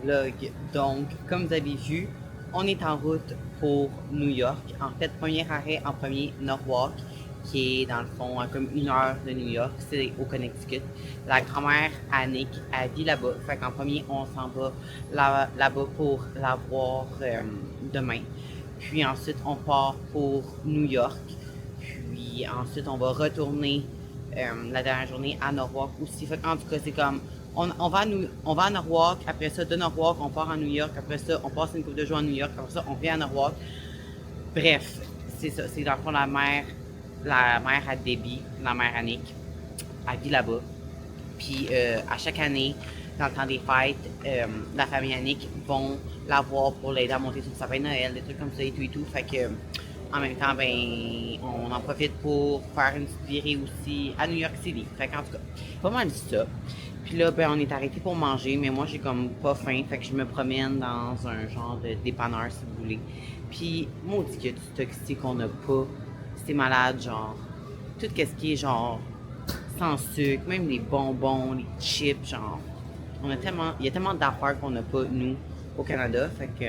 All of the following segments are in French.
vlog. Donc, comme vous avez vu, on est en route pour New York. En fait, premier arrêt en premier, Norwalk, qui est dans le fond à comme 1 heure de New York, c'est au Connecticut. La grand-mère Annick, elle vit là-bas. Fait qu'en premier, on s'en va là-bas pour la voir demain. Puis ensuite, on part pour New York. Puis ensuite, on va retourner la dernière journée à Norwalk aussi. Fait qu'en tout cas, c'est comme on va à Norwalk, après ça, de Norwalk, on part à New York, après ça, on passe une couple de jours à New York, après ça, on vient à Norwalk. Bref, c'est ça. C'est dans le fond la mère à Debbie, la mère Annick, elle vit là-bas. Puis à chaque année, dans le temps des fêtes, la famille Annick vont la voir pour l'aider à monter son sapin de Noël, des trucs comme ça et tout et tout. Fait que en même temps, ben, on en profite pour faire une petite virée aussi à New York City. Fait qu'en tout cas, pas mal ça. Puis là, ben, on est arrêté pour manger, mais moi, j'ai comme pas faim. Fait que je me promène dans un genre de dépanneur, si vous voulez. Puis, maudit qu'il y a du stock ici qu'on n'a pas. C'est malade, genre. Tout ce qui est genre sans sucre, même les bonbons, les chips, genre. Il y a tellement d'affaires qu'on n'a pas, nous, au Canada. Fait que,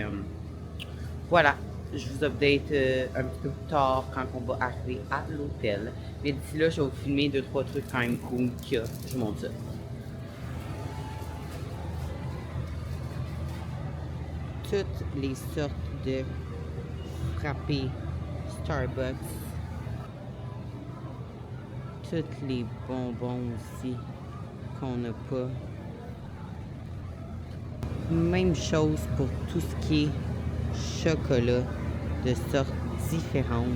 voilà. Je vous update un petit peu plus tard quand on va arriver à l'hôtel. Mais d'ici là, je vais vous filmer 2-3 trucs quand même cool qu'il y a. Je vous montre ça. Toutes les sortes de frappés Starbucks. Tous les bonbons aussi qu'on n'a pas. Même chose pour tout ce qui est chocolat de sortes différentes.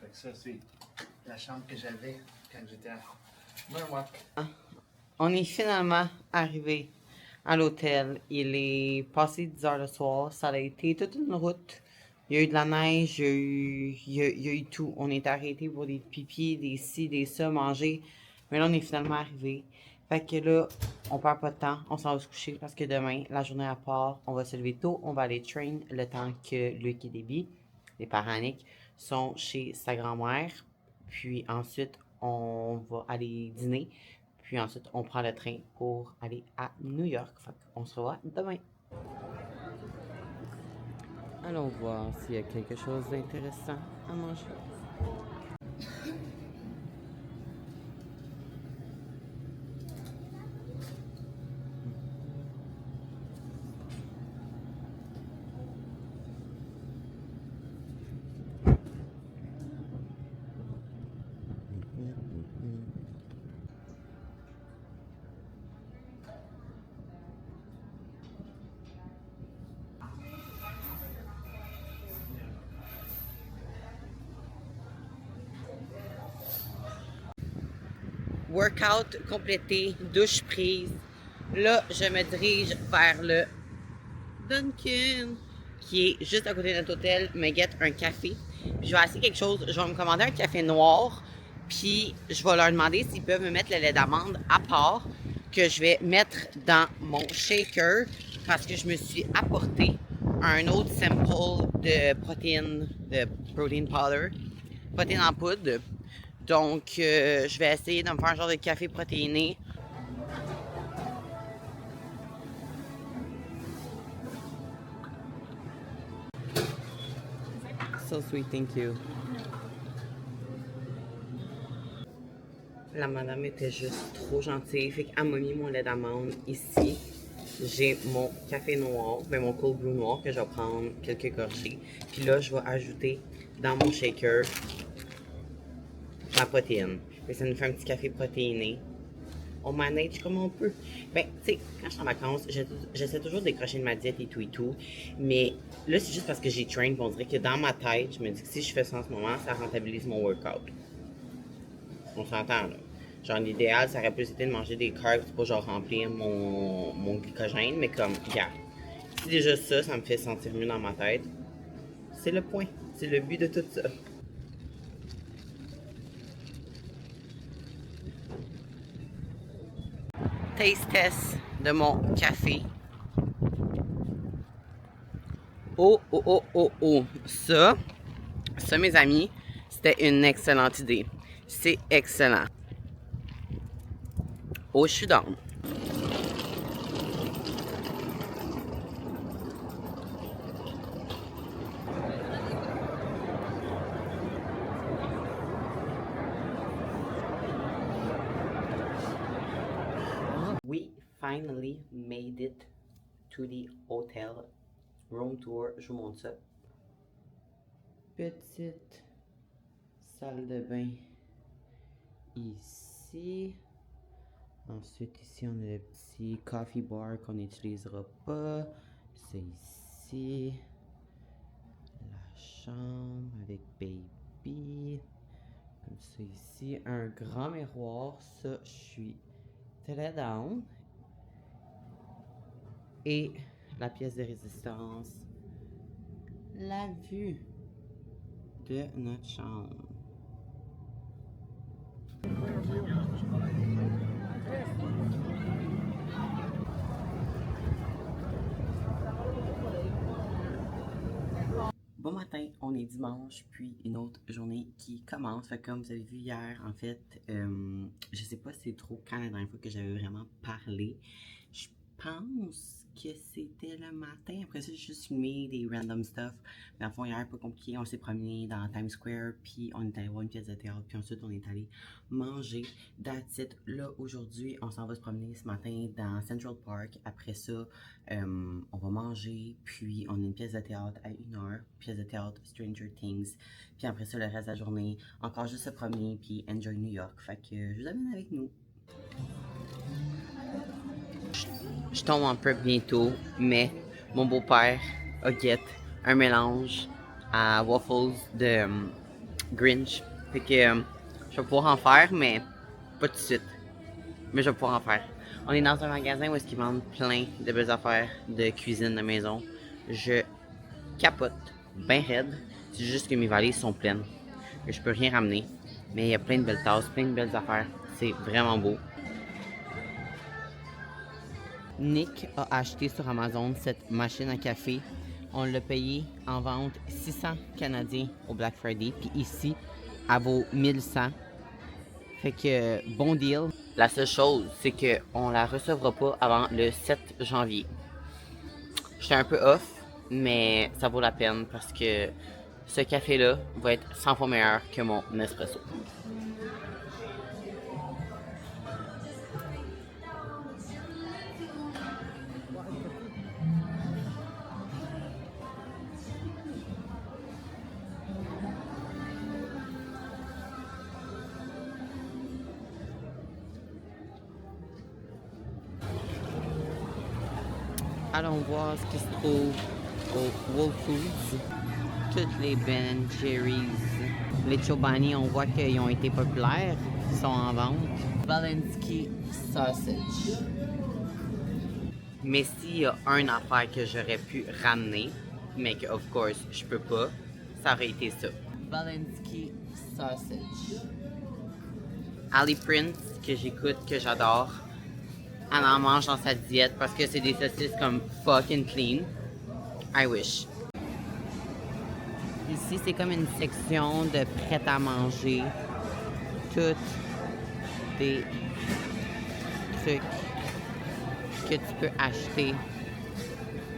Fait que ça, c'est la chambre que j'avais quand j'étais à Norwalk. On est finalement arrivé à l'hôtel. Il est passé 10 heures le soir. Ça a été toute une route. Il y a eu de la neige, il y a eu tout. On est arrêté pour des pipis, des ci, des ça, manger. Mais là, on est finalement arrivé. Fait que là, on perd pas de temps. On s'en va se coucher parce que demain, la journée à part, on va se lever tôt. On va aller train le temps que Luc et Debbie, les parents Nick, sont chez sa grand-mère. Puis ensuite, on va aller dîner. Puis ensuite, on prend le train pour aller à New York. Fait qu'on se revoit demain. Allons voir s'il y a quelque chose d'intéressant à manger. Workout complété, douche prise. Là, je me dirige vers le Dunkin', qui est juste à côté de notre hôtel, me get un café. Puis je vais essayer quelque chose. Je vais me commander un café noir. Puis je vais leur demander s'ils peuvent me mettre le lait d'amande à part, que je vais mettre dans mon shaker, parce que je me suis apporté un autre sample de protein powder, protéine en poudre. Donc, je vais essayer de me faire un genre de café protéiné. So sweet, thank you. La madame était juste trop gentille. Fait qu'elle m'a mis mon lait d'amande ici. J'ai mon café noir, ben mon cold brew noir que je vais prendre quelques gorgées. Puis là, je vais ajouter dans mon shaker la protéine. Et ça nous fait un petit café protéiné. On manage comme on peut. Ben, tu sais, quand je suis en vacances, j'essaie toujours de décrocher de ma diète et tout et tout. Mais là, c'est juste parce que j'ai train. On dirait que dans ma tête, je me dis que si je fais ça en ce moment, ça rentabilise mon workout. On s'entend, là. Genre, l'idéal, ça aurait plus été de manger des carbs pour genre remplir mon glycogène, mais comme, regarde, si déjà ça, ça me fait sentir mieux dans ma tête, c'est le point, c'est le but de tout ça. Taste test de mon café. Oh, oh, oh, oh, oh. Ça, mes amis, c'était une excellente idée. C'est excellent. Oh, je suis down. We finally made it to the hotel. Room tour, je vous montre ça. Petite salle de bain ici. Ensuite, ici, on a le petit coffee bar qu'on n'utilisera pas. C'est ici. La chambre avec baby. Comme ça, ici. Un grand miroir. Ça, je suis très down. Et la pièce de résistance. La vue de notre chambre. Bon matin, on est dimanche, puis une autre journée qui commence. Fait que comme vous avez vu hier, en fait, je sais pas si c'est trop quand la dernière fois que j'avais vraiment parlé. Je pense que c'était le matin. Après ça, j'ai juste filmé des random stuff. Mais en fond, hier, pas compliqué. On s'est promené dans Times Square, puis on est allé voir une pièce de théâtre, puis ensuite on est allé manger. That's it. Là, aujourd'hui, on s'en va se promener ce matin dans Central Park. Après ça, on va manger, puis on a une pièce de théâtre à 1h, pièce de théâtre Stranger Things. Puis après ça, le reste de la journée, encore juste se promener, puis enjoy New York. Fait que je vous amène avec nous. Je tombe un peu bientôt, mais mon beau-père a get un mélange à waffles de Grinch. Fait que je vais pouvoir en faire, mais pas tout de suite. Mais je vais pouvoir en faire. On est dans un magasin où est-ce qu'ils vendent plein de belles affaires de cuisine de maison. Je capote ben raide. C'est juste que mes valises sont pleines. Je peux rien ramener. Mais il y a plein de belles tasses, plein de belles affaires. C'est vraiment beau. Nick a acheté sur Amazon cette machine à café. On l'a payé en vente 600 Canadiens au Black Friday. Puis ici, elle vaut 1100. Fait que bon deal. La seule chose, c'est qu'on la recevra pas avant le 7 janvier. J'étais un peu off, mais ça vaut la peine parce que ce café-là va être 100 fois meilleur que mon Nespresso. Allons voir ce qui se trouve au Whole Foods. Toutes les Ben Jerry's. Les Chobani, on voit qu'ils ont été populaires. Ils sont en vente. Walensky Sausage. Mais s'il y a une affaire que j'aurais pu ramener, mais que, of course, je peux pas, ça aurait été ça. Walensky Sausage. Ali Prince, que j'écoute, que j'adore. Elle en mange dans sa diète parce que c'est des saucisses comme fucking clean. I wish. Ici, c'est comme une section de prêt à manger. Toutes des trucs que tu peux acheter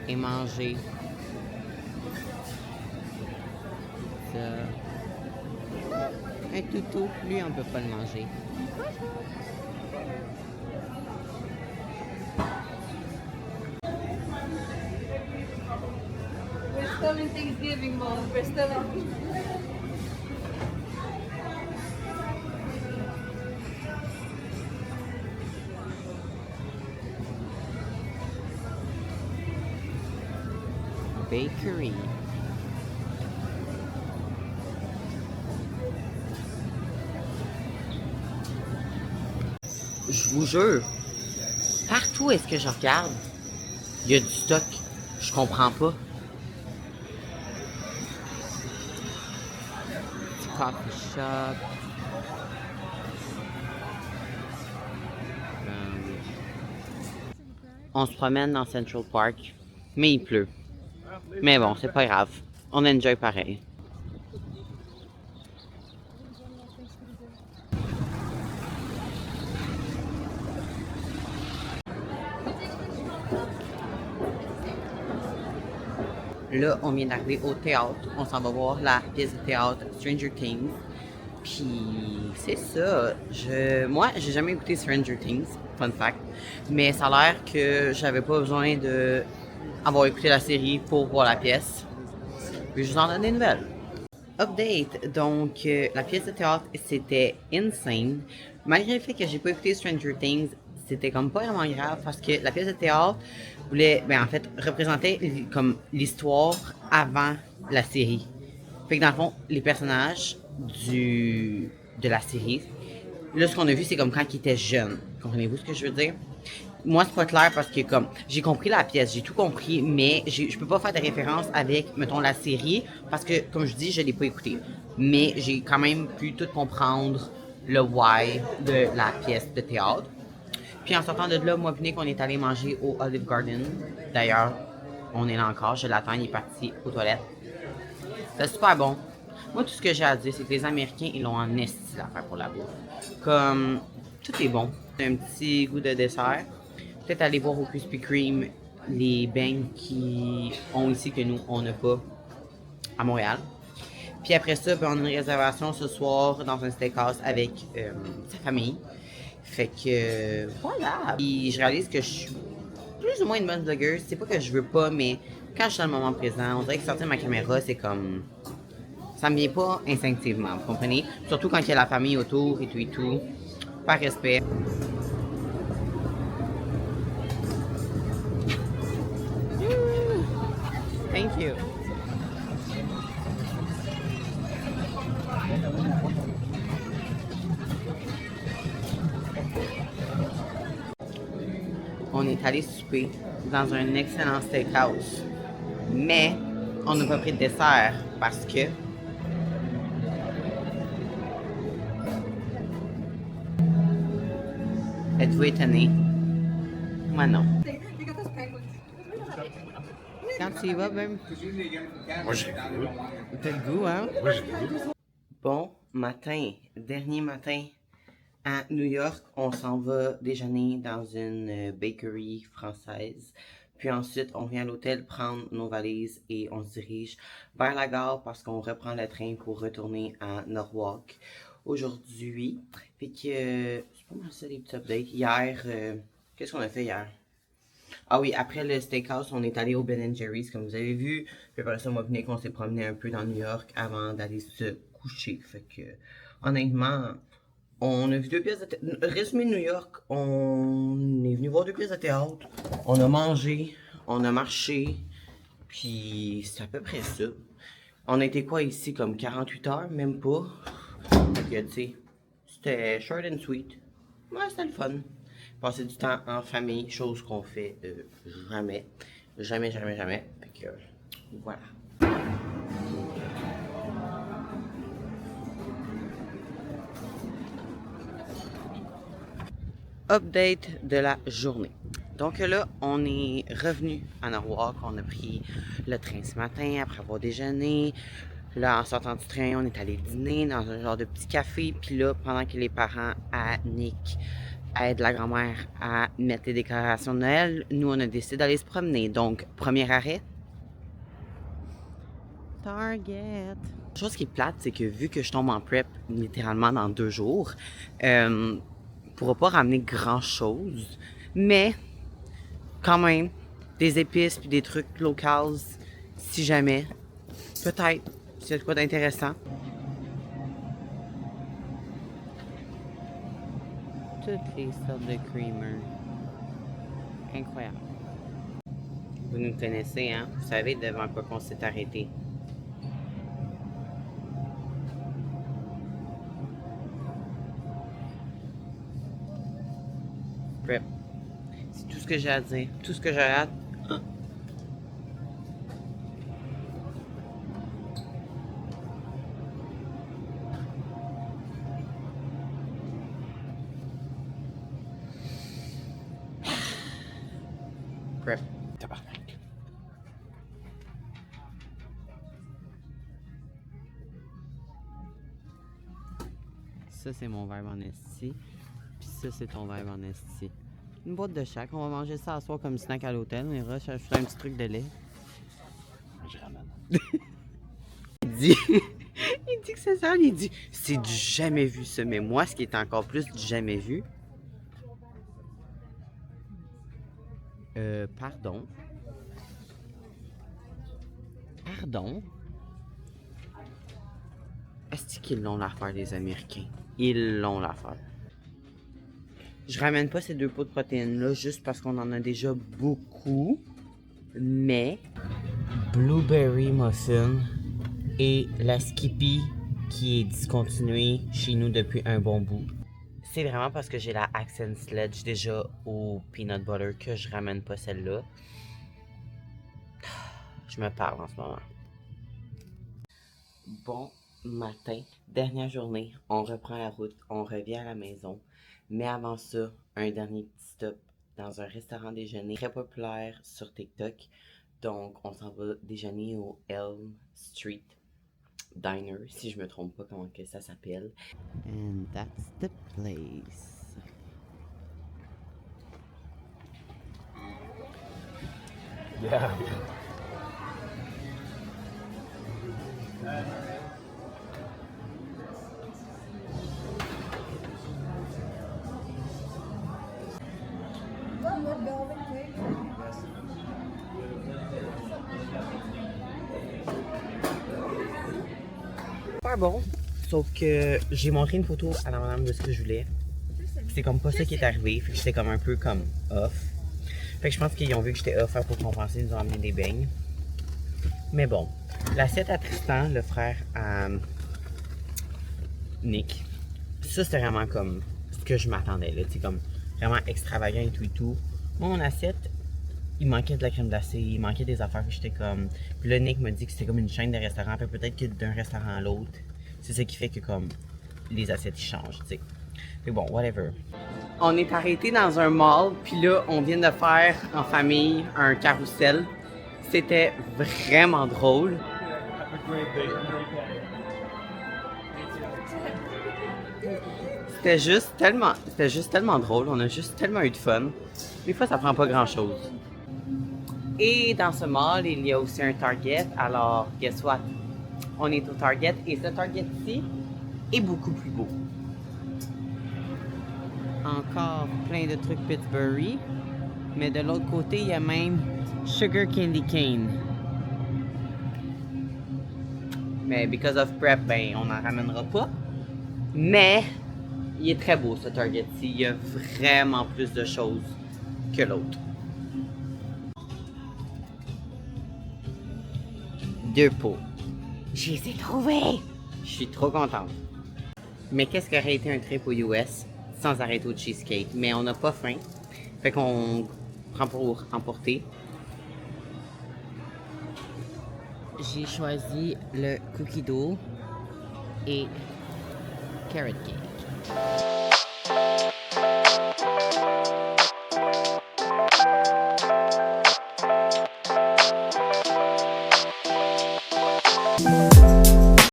et manger. Ça. Un toutou, lui, on peut pas le manger. We're still in Thanksgiving mode. We're still in... Bakery. vous jure, partout est-ce que je regarde, il y a du stock. Je comprends pas. Petit coffee shop. On se promène dans Central Park, mais il pleut. Mais bon, c'est pas grave. On enjoy pareil. Là, on vient d'arriver au théâtre. On s'en va voir la pièce de théâtre Stranger Things. Puis, c'est ça. Moi, j'ai jamais écouté Stranger Things, fun fact. Mais ça a l'air que j'avais pas besoin de avoir écouté la série pour voir la pièce. Puis, je vous en donne des nouvelles. Update. Donc, la pièce de théâtre, c'était insane. Malgré le fait que j'ai pas écouté Stranger Things, c'était comme pas vraiment grave parce que la pièce de théâtre voulait, en fait, représentait comme l'histoire avant la série. Fait que dans le fond, les personnages de la série, là, ce qu'on a vu, c'est comme quand ils étaient jeunes. Comprenez-vous ce que je veux dire? Moi, c'est pas clair parce que, comme, j'ai compris la pièce, j'ai tout compris, mais je peux pas faire de référence avec, mettons, la série parce que, comme je dis, je l'ai pas écouté. Mais j'ai quand même pu tout comprendre le why de la pièce de théâtre. Puis en sortant de là, moi et Nick, on est allé manger au Olive Garden. D'ailleurs, on est là encore, je l'attends, il est parti aux toilettes. C'est super bon. Moi, tout ce que j'ai à dire, c'est que les Américains, ils l'ont en esti l'affaire pour la bouffe. Comme, tout est bon. Un petit goût de dessert. Peut-être aller voir au Krispy Kreme les beignes qu'ils ont ici que nous, on n'a pas à Montréal. Puis après ça, on a une réservation ce soir dans un steakhouse avec sa famille. Fait que voilà. Puis je réalise que je suis plus ou moins une bonne vloggeuse. C'est pas que je veux pas, mais quand je suis dans le moment présent, on dirait que sortir ma caméra, c'est comme. Ça me vient pas instinctivement, vous comprenez? Surtout quand il y a la famille autour et tout et tout. Par respect. Thank you. On est allé souper dans un excellent steakhouse. Mais on n'a pas pris de dessert parce que êtes-vous étonné? Moi non. Quand tu y vas, même. Moi, j'ai le goût. T'as le goût, hein? Moi, j'ai le goût. Bon matin, dernier matin à New York, on s'en va déjeuner dans une bakery française. Puis ensuite, on vient à l'hôtel prendre nos valises et on se dirige vers la gare parce qu'on reprend le train pour retourner à Norwalk aujourd'hui. Fait que c'est pas mal ça les petits updates. Hier, qu'est-ce qu'on a fait hier? Ah oui, après le steakhouse, on est allé au Ben Jerry's, comme vous avez vu. Puis après ça, moi et Nick, on s'est promené un peu dans New York avant d'aller se coucher. Fait que, honnêtement, on a vu deux pièces de théâtre. Résumé de New York, on est venu voir deux pièces de théâtre. On a mangé, on a marché. Puis c'est à peu près ça. On a été quoi ici, comme 48 heures, même pas. Fait que, tu sais, c'était short and sweet. Ouais, c'était le fun. Passer du temps en famille, chose qu'on fait jamais. Jamais, jamais, jamais. Fait que, voilà. Update de la journée. Donc là, on est revenu à Norwalk. On a pris le train ce matin après avoir déjeuné. Là, en sortant du train, on est allé dîner dans un genre de petit café. Puis là, pendant que les parents à Nick aident la grand-mère à mettre les décorations de Noël, nous, on a décidé d'aller se promener. Donc, premier arrêt, Target. La chose qui est plate, c'est que vu que je tombe en prep littéralement dans 2 jours, ne pourra pas ramener grand-chose. Mais, quand même, des épices puis des trucs locaux, si jamais. Peut-être, c'est quoi d'intéressant. Toutes les sortes de creamers. Incroyable. Vous nous connaissez, hein? Vous savez devant quoi qu'on s'est arrêté. Prep. C'est tout ce que j'ai à dire. Tout ce que j'ai à... Prep. Tabarnak. Ça, c'est mon verbe en esti. Puis ça, c'est ton verbe en esti. Une boîte de chaque. On va manger ça à soir comme snack à l'hôtel. On ira chercher un petit truc de lait. Je ramène. Il dit... il dit que c'est ça. Il dit... C'est du jamais vu, ça. Mais moi, ce qui est encore plus du jamais vu... Pardon. Pardon? Est-ce qu'ils l'ont l'affaire, les Américains? Ils l'ont l'affaire. Je ramène pas ces 2 pots de protéines-là juste parce qu'on en a déjà beaucoup. Mais... Blueberry Muffin et la Skippy qui est discontinuée chez nous depuis un bon bout. C'est vraiment parce que j'ai la Accent Sledge déjà au peanut butter que je ramène pas celle-là. Je me parle en ce moment. Bon matin, dernière journée, on reprend la route, on revient à la maison. Mais avant ça, un dernier petit stop dans un restaurant déjeuner très populaire sur TikTok. Donc, on s'en va déjeuner au Elm Street Diner, si je me trompe pas comment que ça s'appelle. And that's the place. Yeah. Super bon, sauf que j'ai montré une photo à la madame de ce que je voulais. C'est comme pas ça qui est arrivé, fait que j'étais comme un peu comme off. Fait que je pense qu'ils ont vu que j'étais off pour compenser, ils nous ont amené des beignes. Mais bon, l'assiette à Tristan, le frère à Nick, ça c'était vraiment comme ce que je m'attendais là, c'est comme vraiment extravagant et tout et tout. Moi, mon assiette, il manquait de la crème glacée, il manquait des affaires que j'étais comme... Puis là, Nick m'a dit que c'était comme une chaîne de restaurants, puis peut-être que d'un restaurant à l'autre, c'est ça qui fait que comme les assiettes ils changent, tu sais. Mais bon, whatever. On est arrêté dans un mall, puis là, on vient de faire en famille un carrousel. C'était vraiment drôle. C'était juste tellement drôle, on a juste tellement eu de fun. Des fois, ça prend pas grand-chose. Et dans ce mall, il y a aussi un Target. Alors, guess what? On est au Target et ce Target-ci est beaucoup plus beau. Encore plein de trucs Pittsburgh. Mais de l'autre côté, il y a même Sugar Candy Cane. Mais because of prep, ben, on n'en ramènera pas. Mais, il est très beau ce Target-ci. Il y a vraiment plus de choses que l'autre. 2 pots. Je les ai trouvés! Je suis trop contente. Mais qu'est-ce qu'aurait été un trip aux US sans arrêter au cheesecake? Mais on n'a pas faim. Fait qu'on prend pour emporter. J'ai choisi le cookie dough et carrot cake.